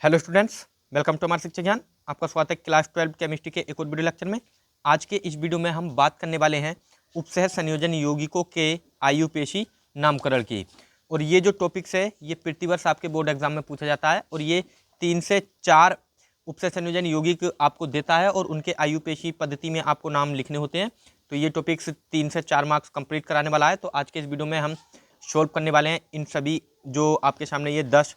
Hello students, welcome to हमारे शिक्षा ज्ञान। आपका स्वागत है क्लास 12 केमिस्ट्री के एक और वीडियो लेक्चर में। आज के इस वीडियो में हम बात करने वाले हैं उपसह संयोजन यौगिकों के आयुपेशी नामकरण की। और ये जो टॉपिक्स है ये प्रतिवर्ष आपके बोर्ड एग्जाम में पूछा जाता है और ये 3 से 4 उपसह संयोजन यौगिक आपको देता है और उनके आयुपेशी पद्धति में आपको नाम लिखने होते हैं। तो ये टॉपिक्स 3 से 4 मार्क्स कंप्लीट कराने वाला है। तो आज के इस वीडियो में हम सोल्व करने वाले हैं इन सभी जो आपके सामने ये 10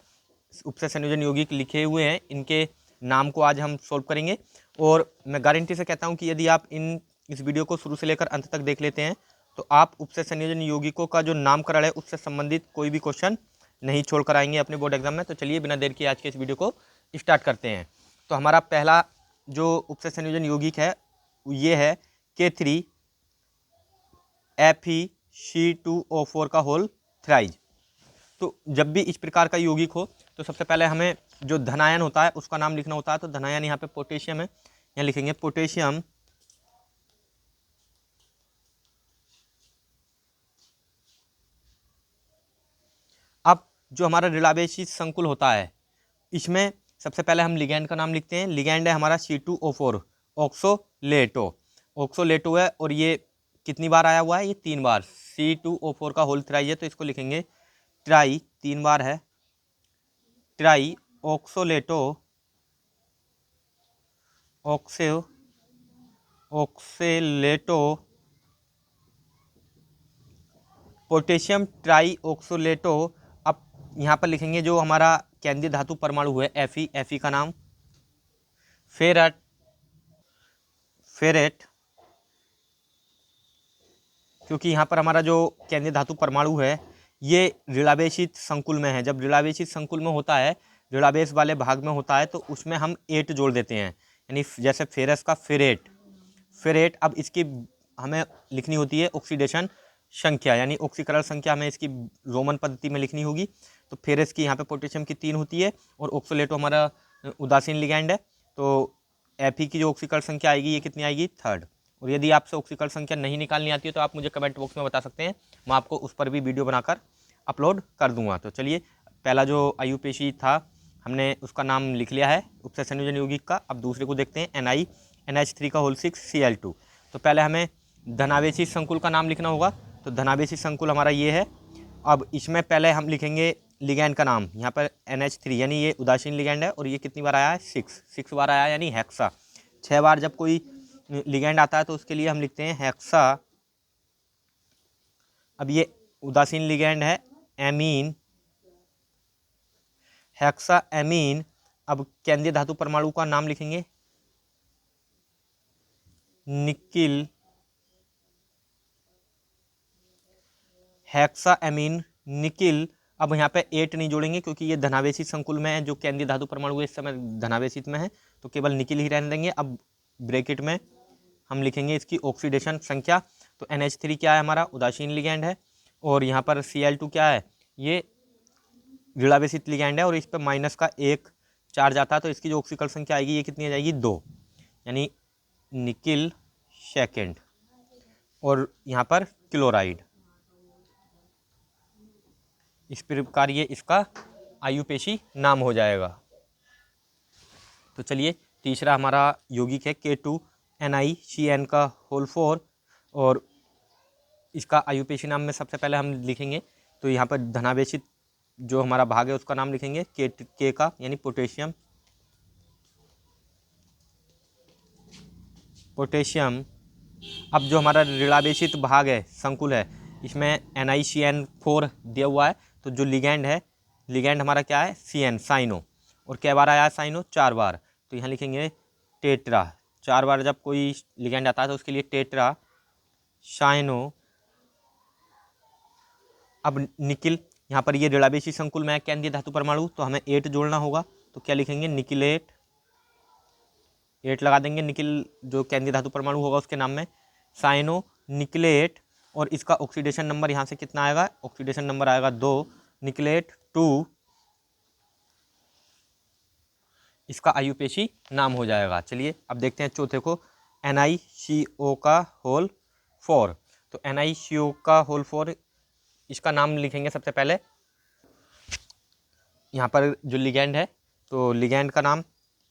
उपसह संयोजन यौगिक लिखे हुए हैं, इनके नाम को आज हम सोल्व करेंगे। और मैं गारंटी से कहता हूं कि यदि आप इस वीडियो को शुरू से लेकर अंत तक देख लेते हैं तो आप उपसह संयोजन यौगिकों का जो नामकरण है उससे संबंधित कोई भी क्वेश्चन नहीं छोड़ कर आएंगे अपने बोर्ड एग्जाम में। तो चलिए बिना देर के आज के इस वीडियो को स्टार्ट करते हैं। तो हमारा पहला जो उपसह संयोजन यौगिक है ये है K3 FeC2O4 का होल थ्राइज। तो जब भी इस प्रकार का यौगिक हो तो सबसे पहले हमें जो धनायन होता है उसका नाम लिखना होता है। तो धनायन यहाँ पे पोटेशियम है, यहाँ लिखेंगे पोटेशियम। अब जो हमारा ऋणावेशी संकुल होता है इसमें सबसे पहले हम लिगैंड का नाम लिखते हैं। लिगैंड है हमारा C2O4 ऑक्सोलेटो। ऑक्सोलेटो है और ये कितनी बार आया हुआ है? ये 3 बार। C2O4 का होल थ्राइज है तो इसको लिखेंगे ट्राई, 3 बार है, ट्राई ऑक्सोलेटो ऑक्सेलेटो पोटेशियम ट्राई ऑक्सोलेटो। अब यहाँ पर लिखेंगे जो हमारा केंद्रीय धातु परमाणु है Fe का नाम फेरेट। क्योंकि यहाँ पर हमारा जो केंद्रीय धातु परमाणु है ये ऋणावेशित संकुल में है। जब ऋणावेशित संकुल में होता है, ऋणावेश वाले भाग में होता है, तो उसमें हम 8 जोड़ देते हैं, यानी जैसे फेरस का फेरेट। अब इसकी हमें लिखनी होती है ऑक्सीडेशन संख्या, यानी ऑक्सीकरण संख्या हमें इसकी रोमन पद्धति में लिखनी होगी। तो फेरस की यहाँ पे पोटेशियम की 3 होती है और ऑक्सोलेटो हमारा उदासीन लिगैंड है। तो Fe की जो ऑक्सीकरण संख्या आएगी ये कितनी आएगी? 3rd। और यदि आपसे ऑक्सीकरण संख्या नहीं निकालनी आती है तो आप मुझे कमेंट बॉक्स में बता सकते हैं, मैं आपको उस पर भी वीडियो बनाकर अपलोड कर दूंगा। तो चलिए पहला जो आयुपेशी था हमने उसका नाम लिख लिया है उपसह संयोजन यौगिक का। अब दूसरे को देखते हैं NiNH3 का होल 6 Cl2। तो पहले हमें धनावेशी संकुल का नाम लिखना होगा। तो धनावेशी संकुल हमारा ये है। अब इसमें पहले हम लिखेंगे लिगैंड का नाम। यहाँ पर NH3 यानी ये उदासीन लिगैंड है और ये कितनी बार आया है? 6 बार आया है, यानी हेक्सा। 6 बार जब कोई लिगैंड आता है तो उसके लिए हम लिखते हैं हेक्सा। अब ये उदासीन लिगैंड है एमीन, हेक्सा एमीन। अब केंद्रीय धातु परमाणु का नाम लिखेंगे निकिल, हेक्सा एमीन निकिल। अब यहाँ पे 8 नहीं जोड़ेंगे क्योंकि ये धनावेशी संकुल में है, जो केंद्रीय धातु परमाणु इस समय धनावेशित में है, तो केवल निकिल ही रहने देंगे। अब ब्रैकेट में हम लिखेंगे इसकी ऑक्सीडेशन संख्या। तो NH3 क्या है? हमारा उदासीन लिगैंड है और यहाँ पर Cl2 क्या है? ये ऋणावेशित लिगैंड है और इस पर माइनस का 1 चार्ज आता है, तो इसकी जो ऑक्सीकरण संख्या आएगी ये कितनी आ जाएगी? 2, यानी निकिल सेकेंड। और यहाँ पर क्लोराइड। इस प्रकार ये इसका आयुपेशी नाम हो जाएगा। तो चलिए तीसरा हमारा यौगिक है K2NiCN का होल 4 और इसका आयुपेशी नाम में सबसे पहले हम लिखेंगे तो यहाँ पर धनावेशित जो हमारा भाग है उसका नाम लिखेंगे K का, यानी पोटेशियम। अब जो हमारा ऋणावेशित भाग है संकुल है इसमें NiCN4 दिया हुआ है। तो जो लिगैंड हमारा क्या है? CN, cyano. और क्या बार आया है साइनो? 4 बार। तो यहाँ लिखेंगे टेट्रा। 4 बार जब कोई लिगैंड आता है तो उसके लिए टेट्रा साइनो। अब निकिल, यहाँ पर ये ऋणावेशी संकुल में है केंद्रीय धातु परमाणु, तो हमें 8 जोड़ना होगा। तो क्या लिखेंगे? निकिलेट, 8 लगा देंगे निकिल जो केंद्रीय धातु परमाणु होगा उसके नाम में, साइनो निकलेट। और इसका ऑक्सीडेशन नंबर यहाँ से कितना आएगा? ऑक्सीडेशन नंबर आएगा 2, निकलेट 2। इसका आयुपेशी नाम हो जाएगा। चलिए अब देखते हैं चौथे को, NiCO का होल 4। तो NiCO का होल 4 इसका नाम लिखेंगे सबसे पहले। यहाँ पर जो लिगैंड है तो लिगैंड का नाम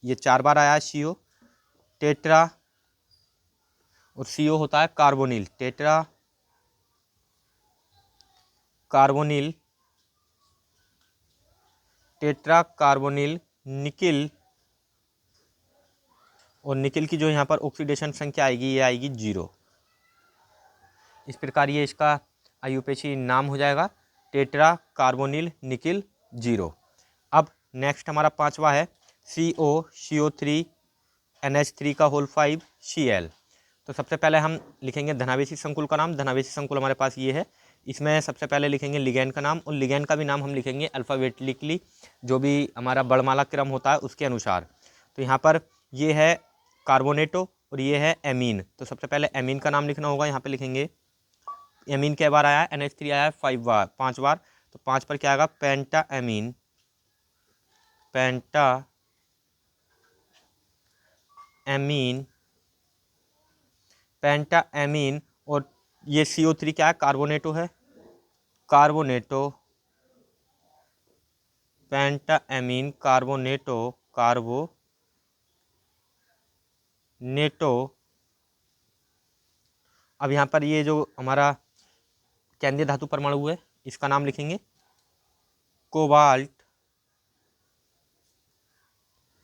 ये 4 बार आया है, CO, टेट्रा, और CO होता है carbonyl, tetra carbonyl, tetra carbonyl nickel, और निकिल की जो यहाँ पर ऑक्सीडेशन संख्या आएगी ये आएगी 0। इस प्रकार ये इसका IUPAC नाम हो जाएगा, टेट्रा कार्बोनिल निकिल 0। अब नेक्स्ट हमारा 5वां है CO3 NH3 का होल 5 Cl। तो सबसे पहले हम लिखेंगे धनावेशी संकुल का नाम। धनावेशी संकुल हमारे पास ये है। इसमें सबसे पहले लिखेंगे लिगैंड का नाम, और लिगैंड का भी नाम हम लिखेंगे अल्फ़ाबेटिकली, जो भी हमारा वर्णमाला क्रम होता है उसके अनुसार। तो यहाँ पर ये है कार्बोनेटो और ये है एमीन। तो सबसे पहले एमीन का नाम लिखना होगा। यहाँ पे लिखेंगे एमीन कै बार आया है, NH3 आया है 5 बार। तो 5 पर क्या आएगा, पेंटा एमीन, पेंटा एमीन, पेंटा एमीन। और ये CO3 क्या है, कार्बोनेटो है, कार्बोनेटो, पेंटा एमीन कार्बोनेटो, कार्बोनेटो। अब यहाँ पर ये जो हमारा केंद्रीय धातु परमाणु है इसका नाम लिखेंगे कोबाल्ट,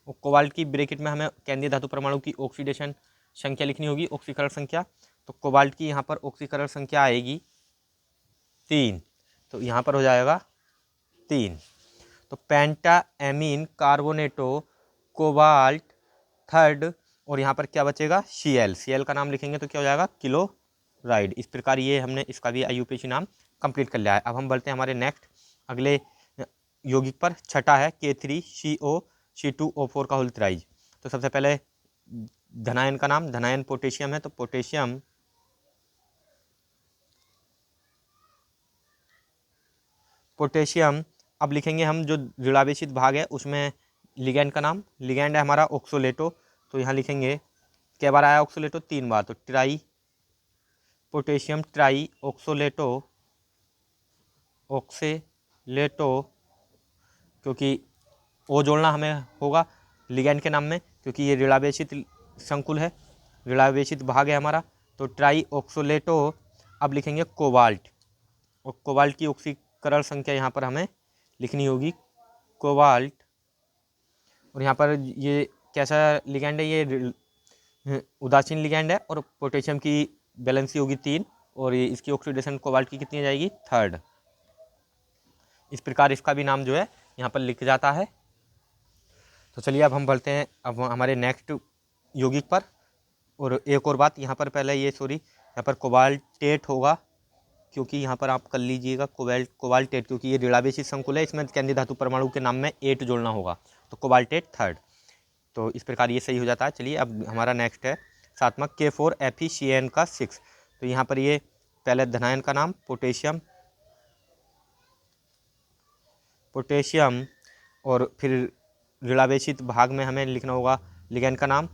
और कोबाल्ट की ब्रैकेट में हमें केंद्रीय धातु परमाणु की ऑक्सीडेशन संख्या लिखनी होगी, ऑक्सीकरण संख्या। तो कोबाल्ट की यहाँ पर ऑक्सीकरण संख्या आएगी 3, तो यहाँ पर हो जाएगा 3। तो पेंटा एमीन कार्बोनेटो कोबाल्ट 3rd, और यहाँ पर क्या बचेगा, Cl का नाम लिखेंगे तो क्या हो जाएगा, क्लोराइड। इस प्रकार ये हमने इसका भी IUPAC नाम कंप्लीट कर लिया है। अब हम बढ़ते हैं हमारे नेक्स्ट अगले यौगिक पर। छठा है K3CO C2O4 का होल थ्राइज। तो सबसे पहले धनायन का नाम, धनायन पोटेशियम है, तो पोटेशियम, पोटेशियम। अब लिखेंगे हम जो ऋणावेशित भाग है उसमें लिगैंड का नाम। लिगैंड है हमारा ऑक्सोलेटो, तो यहाँ लिखेंगे कै बार आया ऑक्सोलेटो, 3 बार। तो ट्राई पोटेशियम ट्राई ऑक्सोलेटो, ऑक्सीलेटो, क्योंकि ओ जोड़ना हमें होगा लिगैंड के नाम में, क्योंकि ये ऋणावेशित संकुल है, ऋणावेशित भाग है हमारा। तो ट्राई ऑक्सोलेटो। अब लिखेंगे कोबाल्ट, और कोबाल्ट की ऑक्सीकरण संख्या यहाँ पर हमें लिखनी होगी कोबाल्ट। और यहाँ पर ये कैसा लिगैंड है, ये उदासीन लिगैंड है, और पोटेशियम की वैलेंसी होगी 3, और ये इसकी ऑक्सीडेशन कोबाल्ट की कितनी आ जाएगी, 3rd। इस प्रकार इसका भी नाम जो है यहाँ पर लिख जाता है। तो चलिए अब हम बढ़ते हैं अब हमारे नेक्स्ट यौगिक पर। और एक और बात यहाँ पर, पहले ये यहाँ पर कोबाल्टेट होगा, क्योंकि यहाँ पर आप कर लीजिएगा कोबाल्टेट, क्योंकि ये ऋणावेशित संकुल है, इसमें केंद्रीय धातु परमाणु के नाम में 8 जोड़ना होगा, तो कोबाल्टेट 3rd। तो इस प्रकार ये सही हो जाता है। चलिए अब हमारा नेक्स्ट है 7वां K4FeCN का 6। तो यहाँ पर ये पहले धनायन का नाम पोटेशियम, पोटेशियम, और फिर ऋणावेशित भाग में हमें लिखना होगा लिगैंड का नाम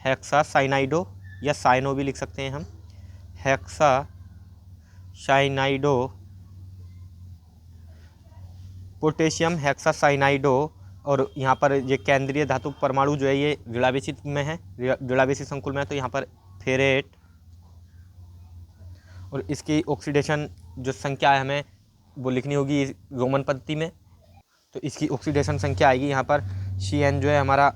हेक्सासाइनाइडो, या साइनो भी लिख सकते हैं हम, हेक्सासाइनाइडो, पोटेशियम हेक्सासाइनाइडो। और यहाँ पर ये केंद्रीय धातु परमाणु जो है ये ऋणावेशित में है, ऋणावेशित संकुल में है, तो यहाँ पर फेरेट, और इसकी ऑक्सीडेशन जो संख्या है हमें वो लिखनी होगी रोमन पद्धति में। तो इसकी ऑक्सीडेशन संख्या आएगी यहाँ पर CN जो है हमारा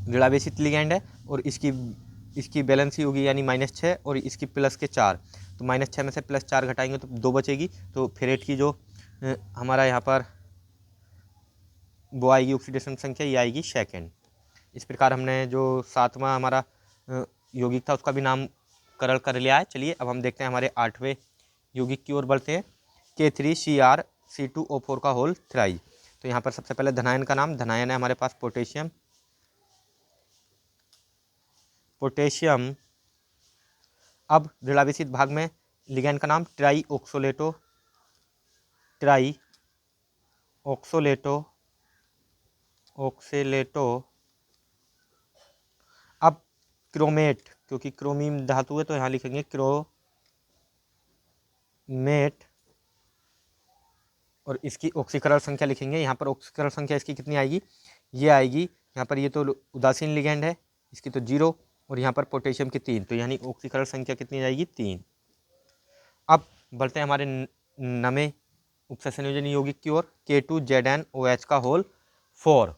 ऋणावेशित लिगैंड है, और इसकी बैलेंसी होगी यानी -6, और इसकी +4। तो -6 में से +4 घटाएंगे तो 2 बचेगी। तो फेरेट की जो हमारा यहाँ पर वो आएगी ऑक्सीडेशन संख्या, ये आएगी 2nd। इस प्रकार हमने जो 7वां हमारा यौगिक था उसका भी नामकरण कर लिया है। चलिए अब हम देखते हैं हमारे 8वें यौगिक की ओर बढ़ते हैं, K3CrC2O4 का होल थ्राइज। तो यहाँ पर सबसे पहले धनायन का नाम, धनायन है हमारे पास पोटेशियम, पोटेशियम। अब ऋणावेशित भाग में लिगैंड का नाम ट्राई ऑक्सोलेटो, ट्राई ऑक्सोलेटो, ऑक्सीलेटो। अब क्रोमेट, क्योंकि क्रोमीन धातु है तो यहाँ लिखेंगे क्रोमेट, और इसकी ऑक्सीकरण संख्या लिखेंगे। यहाँ पर ऑक्सीकरण संख्या इसकी कितनी आएगी, ये आएगी। यहाँ पर ये तो उदासीन लिगैंड है, इसकी तो 0, और यहाँ पर पोटेशियम की 3, तो यानी ऑक्सीकरण संख्या कितनी आएगी, 3। अब बढ़ते हैं हमारे नवे उपसंयोजन यौगिक की ओर, K2ZnOH का होल 4।